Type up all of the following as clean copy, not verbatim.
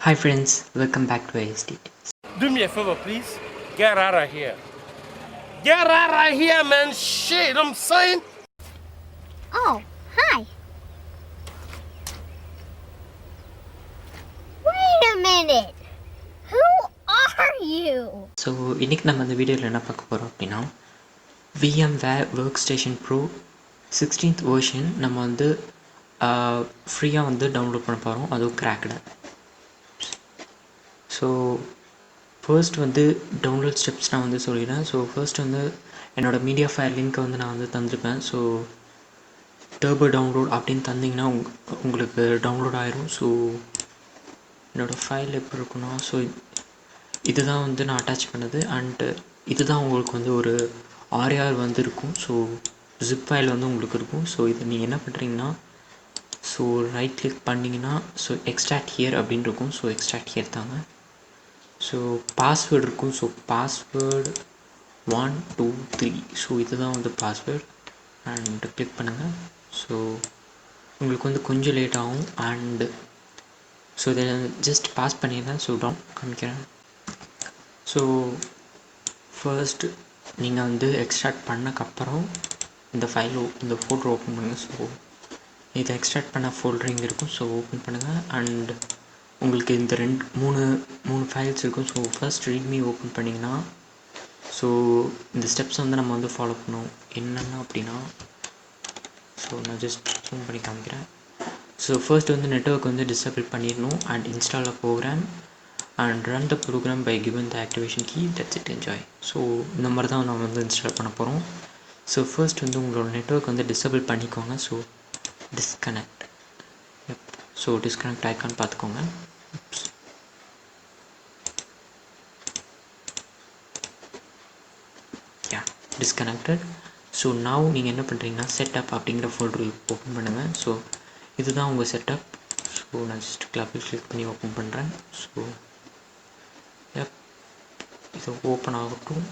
Hi friends, welcome back to ASD. Do me a favor, please. Get out of here. Get out of here, man. Shit, I'm saying. Oh, hi. Wait a minute. Who are you? So இன்றைக்கி நம்ம இந்த வீடியோவில் என்ன பார்க்க போகிறோம் அப்படின்னா VMware Workstation Pro 16th version நம்ம வந்து ஃப்ரீயாக வந்து டவுன்லோட் பண்ண போகிறோம், அதுவும் கிராக்டு. ஸோ ஃபர்ஸ்ட் வந்து டவுன்லோட் ஸ்டெப்ஸ் நான் வந்து சொல்லிடுறேன். ஸோ ஃபர்ஸ்ட் வந்து என்னோடய மீடியா ஃபைல் லிங்க்கை வந்து நான் வந்து தந்திருப்பேன். ஸோ டர்போ டவுன்லோட் அப்படின்னு தந்திங்கன்னா உங்களுக்கு டவுன்லோட் ஆயிரும். ஸோ என்னோடய ஃபைல் எப்படி இருக்குன்னா, ஸோ இதுதான் வந்து நான் அட்டாச் பண்ணது அண்டு இதுதான் உங்களுக்கு வந்து ஒரு RAR வந்து இருக்கும். ஸோ ஜிப் ஃபைல் வந்து உங்களுக்கு இருக்கும். ஸோ இது நீங்கள் என்ன பண்ணுறீங்கன்னா, ஸோ ரைட் கிளிக் பண்ணிங்கன்னா ஸோ எக்ஸ்ட்ராக்ட் ஹியர் அப்படின்னு இருக்கும். ஸோ எக்ஸ்ட்ராக்ட் ஹியர் தாங்க. ஸோ பாஸ்வேர்டு இருக்கும். So password 1 2 3. ஸோ இதுதான் வந்து பாஸ்வேர்டு அண்டு கிளிக் பண்ணுங்கள். ஸோ உங்களுக்கு வந்து கொஞ்சம் லேட் ஆகும் அண்டு ஸோ இதை ஜஸ்ட் பாஸ் பண்ணிடுறேன். ஸோ டவுன் காமிக்கிறேன். ஸோ ஃபர்ஸ்ட்டு நீங்கள் வந்து எக்ஸ்ட்ராக்ட் பண்ணக்கப்புறம் இந்த ஃபோல்டர் ஓப்பன் பண்ணுங்கள். ஸோ இதை எக்ஸ்ட்ராக்ட் பண்ண ஃபோல்டர் இங்கே இருக்கும். ஸோ ஓப்பன் பண்ணுங்கள் அண்ட் உங்களுக்கு இந்த மூணு ஃபைல்ஸ் இருக்கும். ஸோ ஃபர்ஸ்ட் ரீட்மி ஓப்பன் பண்ணிங்கன்னா ஸோ இந்த ஸ்டெப்ஸ் வந்து நம்ம வந்து ஃபாலோ பண்ணுவோம். என்னென்னா அப்படின்னா, ஸோ நான் ஜஸ்ட் ஜூம் பண்ணி காமிக்கிறேன். ஸோ ஃபர்ஸ்ட் வந்து நெட்வொர்க் வந்து டிசேபிள் பண்ணிடணும் and install a program and run the program by given the activation key. That's it, enjoy. So இந்த மாதிரி தான் நம்ம வந்து இன்ஸ்டால் பண்ண போகிறோம். ஸோ ஃபர்ஸ்ட் வந்து உங்களோட நெட்வொர்க் வந்து டிசேபிள் பண்ணிக்கோங்க. So disconnect. So disconnect icon பார்த்துக்கோங்க. டிஸ்கனெக்டட். ஸோ நவ் நீங்கள் என்ன பண்ணுறீங்கன்னா செட்டப் அப்படிங்கிற ஃபோல்டர் ஓப்பன் பண்ணுங்கள். ஸோ இதுதான் உங்கள் செட்டப். ஸோ நான் ஜஸ்ட் கிளிக் பண்ணி ஓப்பன் பண்ணுறேன். ஸோ இது ஓப்பன் ஆகட்டும்.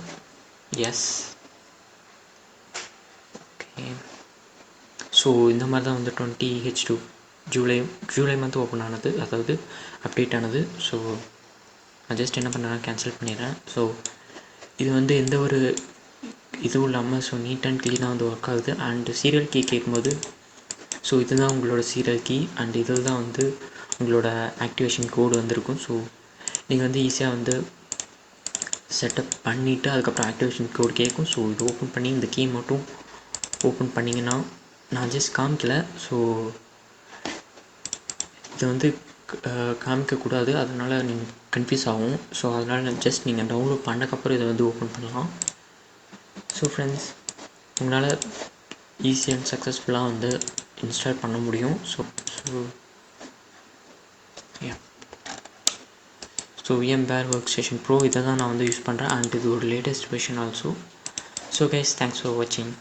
Yes, okay. ஸோ இந்த மாதிரி தான் வந்து 20H2 ஜூலை மந்த் ஓப்பன் ஆனது, அதாவது அப்டேட் ஆனது. ஸோ நான் ஜஸ்ட் என்ன பண்ணுறேன்னா கேன்சல் பண்ணிடுறேன். ஸோ இது வந்து எந்த ஒரு இதுவும் இல்லாமல் ஸோ நீட் அண்ட் க்ளீனாக வந்து ஒர்க் ஆகுது. அண்டு சீரியல் கீ கேட்கும்போது ஸோ இதுதான் உங்களோட சீரியல் கீ அண்ட் இதில் தான் வந்து உங்களோட ஆக்டிவேஷன் கோடு வந்துருக்கும். ஸோ நீங்கள் வந்து ஈஸியாக வந்து செட்டப் பண்ணிவிட்டு அதுக்கப்புறம் ஆக்டிவேஷன் கோட் கேட்கும். ஸோ இது ஓப்பன் பண்ணி இந்த கீ மட்டும் ஓப்பன் பண்ணிங்கன்னா, நான் ஜஸ்ட் காமிக்கல. ஸோ இது வந்து காமிக்கக்கூடாது, அதனால் நீங்கள் கன்ஃபியூஸ் ஆகும். ஸோ அதனால் ஜஸ்ட் நீங்கள் டவுன்லோட் பண்ணக்கப்புறம் இதை வந்து ஓப்பன் பண்ணலாம். ஸோ ஃப்ரெண்ட்ஸ், உங்களால் ஈஸியாக அண்ட் சக்ஸஸ்ஃபுல்லாக வந்து இன்ஸ்டால் பண்ண முடியும். ஸோ VMware Workstation Pro இதை தான் நான் வந்து யூஸ் பண்ணுறேன் அண்ட் இது ஒரு latest version also. So guys, thanks for வாட்சிங்.